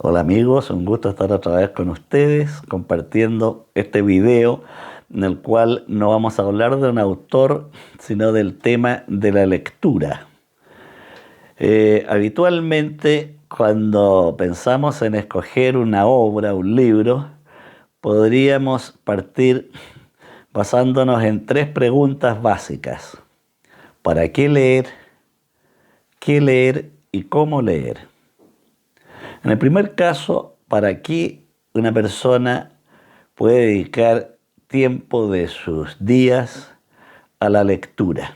Hola amigos, un gusto estar otra vez con ustedes compartiendo este video en el cual no vamos a hablar de un autor, sino del tema de la lectura. Habitualmente cuando pensamos en escoger una obra, un libro, podríamos partir basándonos en tres preguntas básicas. ¿Para qué leer? ¿Qué leer? ¿Y cómo leer? En el primer caso, ¿para qué una persona puede dedicar tiempo de sus días a la lectura?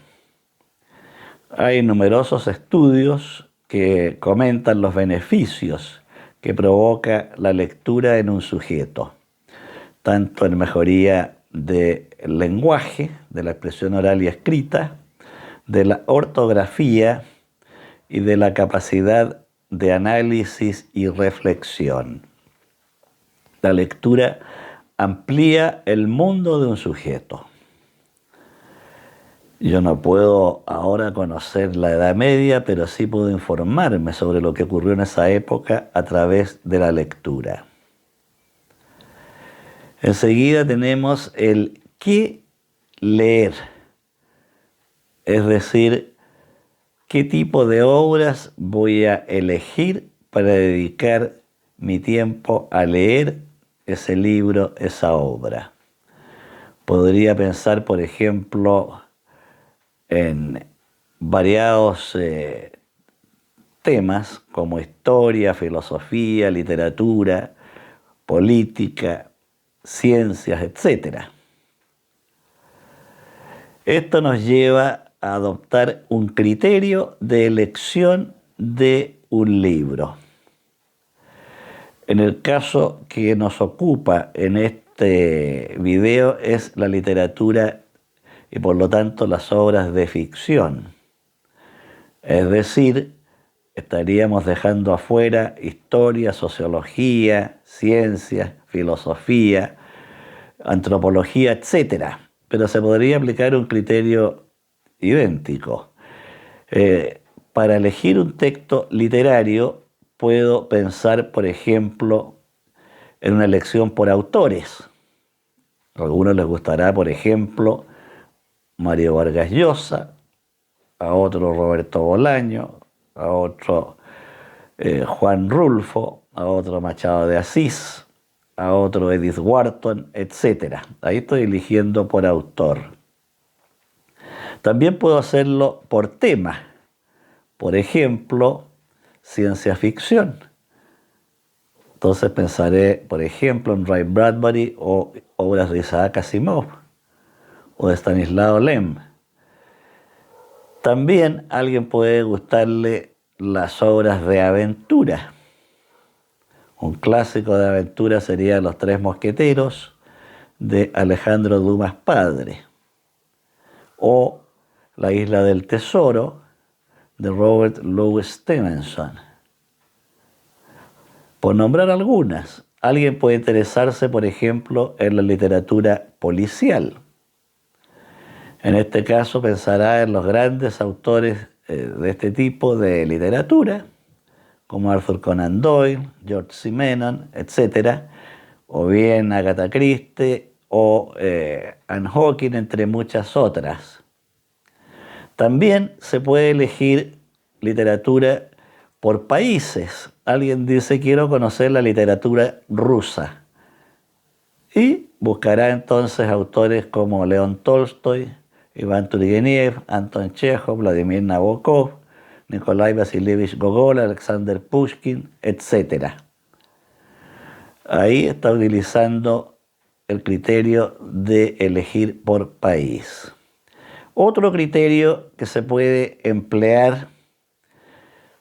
Hay numerosos estudios que comentan los beneficios que provoca la lectura en un sujeto, tanto en mejoría del lenguaje, de la expresión oral y escrita, de la ortografía y de la capacidad de análisis y reflexión. La lectura amplía el mundo de un sujeto. Yo no puedo ahora conocer la Edad Media, pero sí puedo informarme sobre lo que ocurrió en esa época a través de la lectura. Enseguida tenemos el qué leer, es decir, qué tipo de obras voy a elegir para dedicar mi tiempo a leer ese libro, esa obra. Podría pensar, por ejemplo, en variados temas como historia, filosofía, literatura, política, ciencias, etc. Esto nos lleva a adoptar un criterio de elección de un libro. En el caso que nos ocupa en este video es la literatura y por lo tanto las obras de ficción. Es decir, estaríamos dejando afuera historia, sociología, ciencia, filosofía, antropología, etc. Pero se podría aplicar un criterio idéntico. Para elegir un texto literario puedo pensar, por ejemplo, en una elección por autores. A algunos les gustará, por ejemplo, Mario Vargas Llosa, a otro Roberto Bolaño, a otro Juan Rulfo, a otro Machado de Asís, a otro Edith Wharton, etc. Ahí estoy eligiendo por autor. También puedo hacerlo por tema. Por ejemplo, ciencia ficción. Entonces pensaré, por ejemplo, en Ray Bradbury o obras de Isaac Asimov o de Stanislaw Lem. También a alguien puede gustarle las obras de aventura. Un clásico de aventura sería Los Tres Mosqueteros de Alejandro Dumas Padre o La Isla del Tesoro de Robert Louis Stevenson. Por nombrar algunas, alguien puede interesarse, por ejemplo, en la literatura policial. En este caso pensará en los grandes autores de este tipo de literatura, como Arthur Conan Doyle, George Simenon, etc., o bien Agatha Christie o Anne Hawking, entre muchas otras. También se puede elegir literatura por países. Alguien dice, quiero conocer la literatura rusa. Y buscará entonces autores como León Tolstoy, Iván Turgeniev, Anton Chekhov, Vladimir Nabokov, Nikolai Vasilievich Gogol, Alexander Pushkin, etc. Ahí está utilizando el criterio de elegir por país. Otro criterio que se puede emplear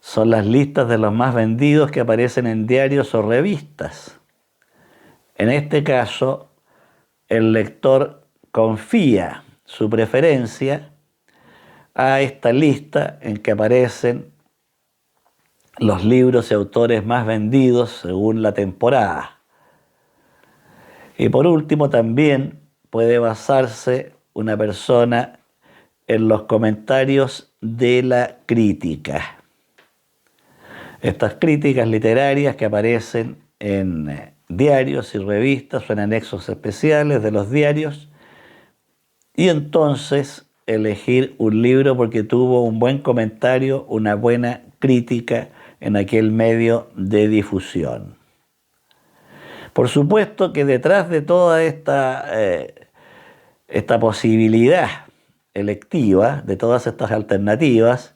son las listas de los más vendidos que aparecen en diarios o revistas. En este caso, el lector confía su preferencia a esta lista en que aparecen los libros y autores más vendidos según la temporada. Y por último, también puede basarse una persona en los comentarios de la crítica. Estas críticas literarias que aparecen en diarios y revistas o en anexos especiales de los diarios, y entonces elegir un libro porque tuvo un buen comentario, una buena crítica en aquel medio de difusión. Por supuesto que detrás de toda esta posibilidad electiva, de todas estas alternativas,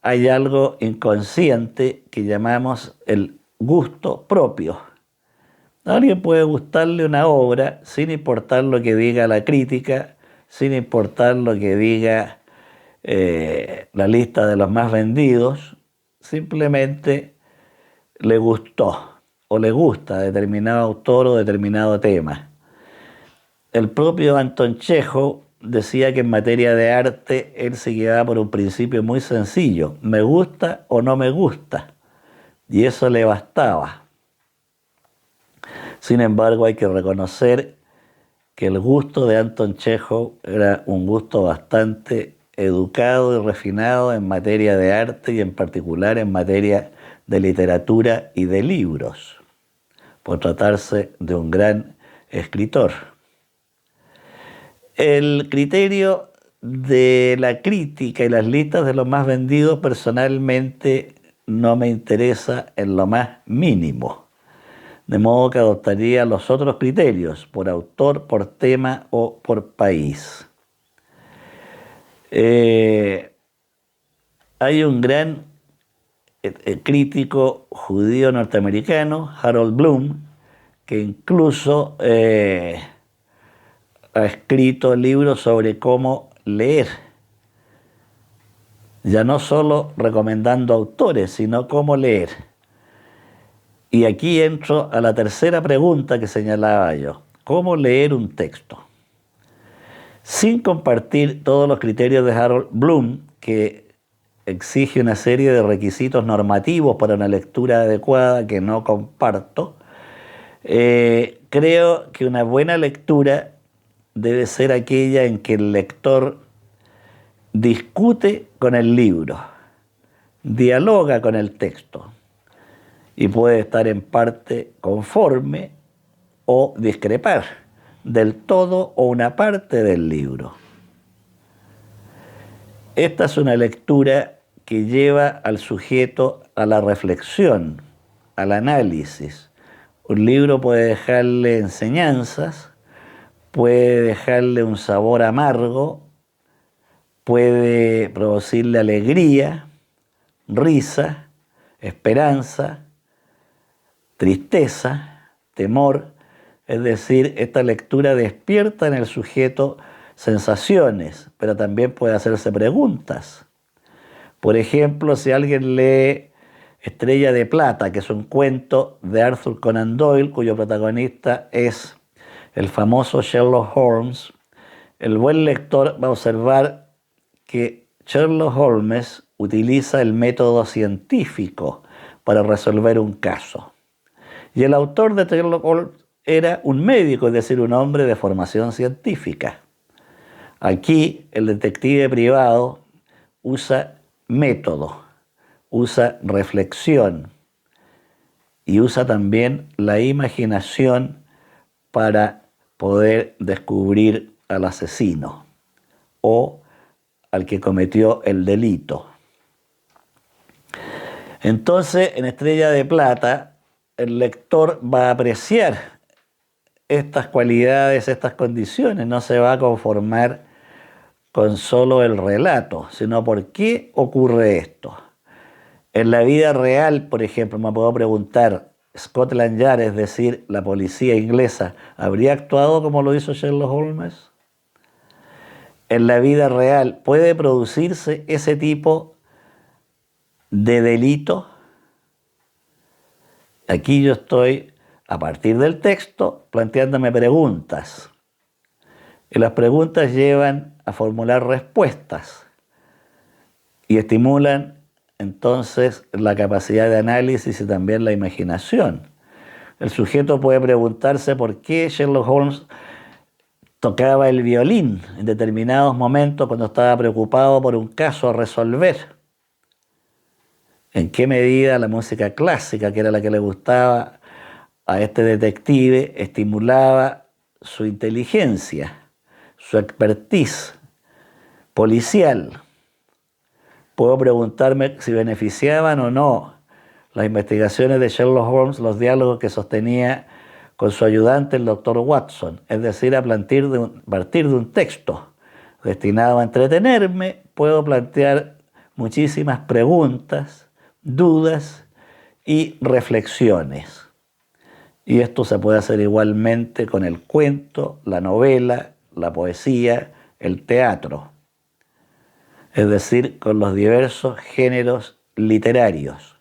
hay algo inconsciente que llamamos el gusto propio. A alguien puede gustarle una obra sin importar lo que diga la crítica, sin importar lo que diga la lista de los más vendidos, simplemente le gustó o le gusta determinado autor o determinado tema. El propio Anton Chekhov decía que en materia de arte él se guiaba por un principio muy sencillo: me gusta o no me gusta, y eso le bastaba. Sin embargo, hay que reconocer que el gusto de Anton Chekhov era un gusto bastante educado y refinado en materia de arte y en particular en materia de literatura y de libros, por tratarse de un gran escritor. El criterio de la crítica y las listas de los más vendidos personalmente no me interesa en lo más mínimo, de modo que adoptaría los otros criterios, por autor, por tema o por país. Hay un gran crítico judío norteamericano, Harold Bloom, que incluso ha escrito libros sobre cómo leer, ya no solo recomendando autores, sino cómo leer. Y aquí entro a la tercera pregunta que señalaba yo: ¿cómo leer un texto? Sin compartir todos los criterios de Harold Bloom, que exige una serie de requisitos normativos para una lectura adecuada que no comparto, creo que una buena lectura debe ser aquella en que el lector discute con el libro, dialoga con el texto y puede estar en parte conforme o discrepar del todo o una parte del libro. Esta es una lectura que lleva al sujeto a la reflexión, al análisis. Un libro puede dejarle enseñanzas, puede dejarle un sabor amargo, puede producirle alegría, risa, esperanza, tristeza, temor. Es decir, esta lectura despierta en el sujeto sensaciones, pero también puede hacerse preguntas. Por ejemplo, si alguien lee Estrella de Plata, que es un cuento de Arthur Conan Doyle, cuyo protagonista es el famoso Sherlock Holmes, el buen lector va a observar que Sherlock Holmes utiliza el método científico para resolver un caso. Y el autor de Sherlock Holmes era un médico, es decir, un hombre de formación científica. Aquí el detective privado usa método, usa reflexión y usa también la imaginación para poder descubrir al asesino o al que cometió el delito. Entonces, en Estrella de Plata, el lector va a apreciar estas cualidades, estas condiciones, no se va a conformar con solo el relato, sino por qué ocurre esto. En la vida real, por ejemplo, me puedo preguntar, Scotland Yard, es decir, la policía inglesa, ¿habría actuado como lo hizo Sherlock Holmes? En la vida real, ¿puede producirse ese tipo de delito? Aquí yo estoy, a partir del texto, planteándome preguntas. Y las preguntas llevan a formular respuestas y estimulan entonces la capacidad de análisis y también la imaginación. El sujeto puede preguntarse por qué Sherlock Holmes tocaba el violín en determinados momentos cuando estaba preocupado por un caso a resolver. en qué medida la música clásica, que era la que le gustaba a este detective, estimulaba su inteligencia, su expertise policial. Puedo preguntarme si beneficiaban o no las investigaciones de Sherlock Holmes, los diálogos que sostenía con su ayudante, el doctor Watson, es decir, a partir de un texto destinado a entretenerme, puedo plantear muchísimas preguntas, dudas y reflexiones. Y esto se puede hacer igualmente con el cuento, la novela, la poesía, el teatro, es decir, con los diversos géneros literarios.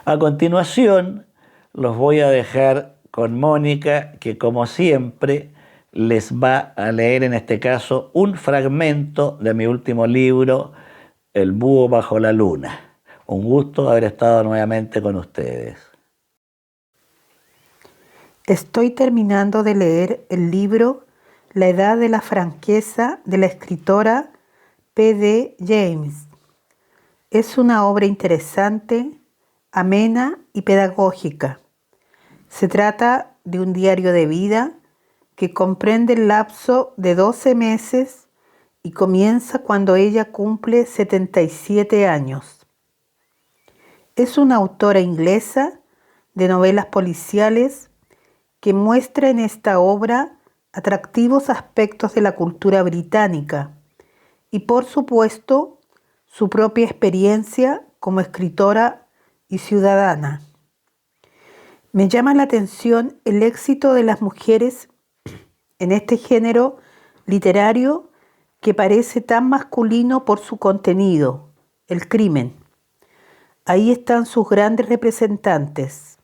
A continuación, los voy a dejar con Mónica, que como siempre les va a leer en este caso un fragmento de mi último libro, El búho bajo la luna. Un gusto haber estado nuevamente con ustedes. Estoy terminando de leer el libro La edad de la franqueza de la escritora P.D. James. Es una obra interesante, amena y pedagógica. Se trata de un diario de vida que comprende el lapso de 12 meses y comienza cuando ella cumple 77 años. Es una autora inglesa de novelas policiales que muestra en esta obra atractivos aspectos de la cultura británica y, por supuesto, su propia experiencia como escritora y ciudadana. Me llama la atención el éxito de las mujeres en este género literario que parece tan masculino por su contenido, el crimen. Ahí están sus grandes representantes: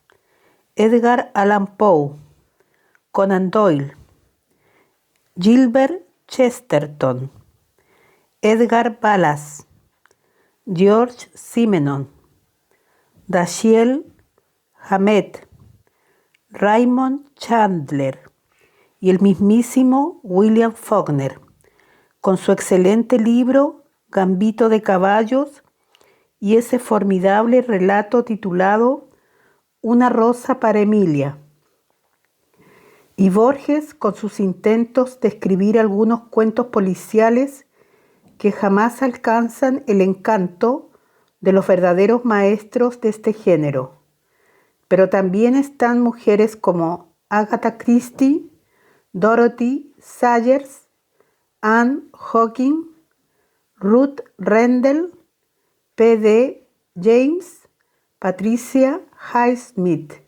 Edgar Allan Poe, Conan Doyle, Gilbert Chesterton, Edgar Wallace, George Simenon, Dashiell Hammett, Raymond Chandler y el mismísimo William Faulkner, con su excelente libro Gambito de caballos y ese formidable relato titulado Una rosa para Emilia. Y Borges con sus intentos de escribir algunos cuentos policiales que jamás alcanzan el encanto de los verdaderos maestros de este género. Pero también están mujeres como Agatha Christie, Dorothy Sayers, Anne Hawking, Ruth Rendell, P.D. James, Patricia Highsmith.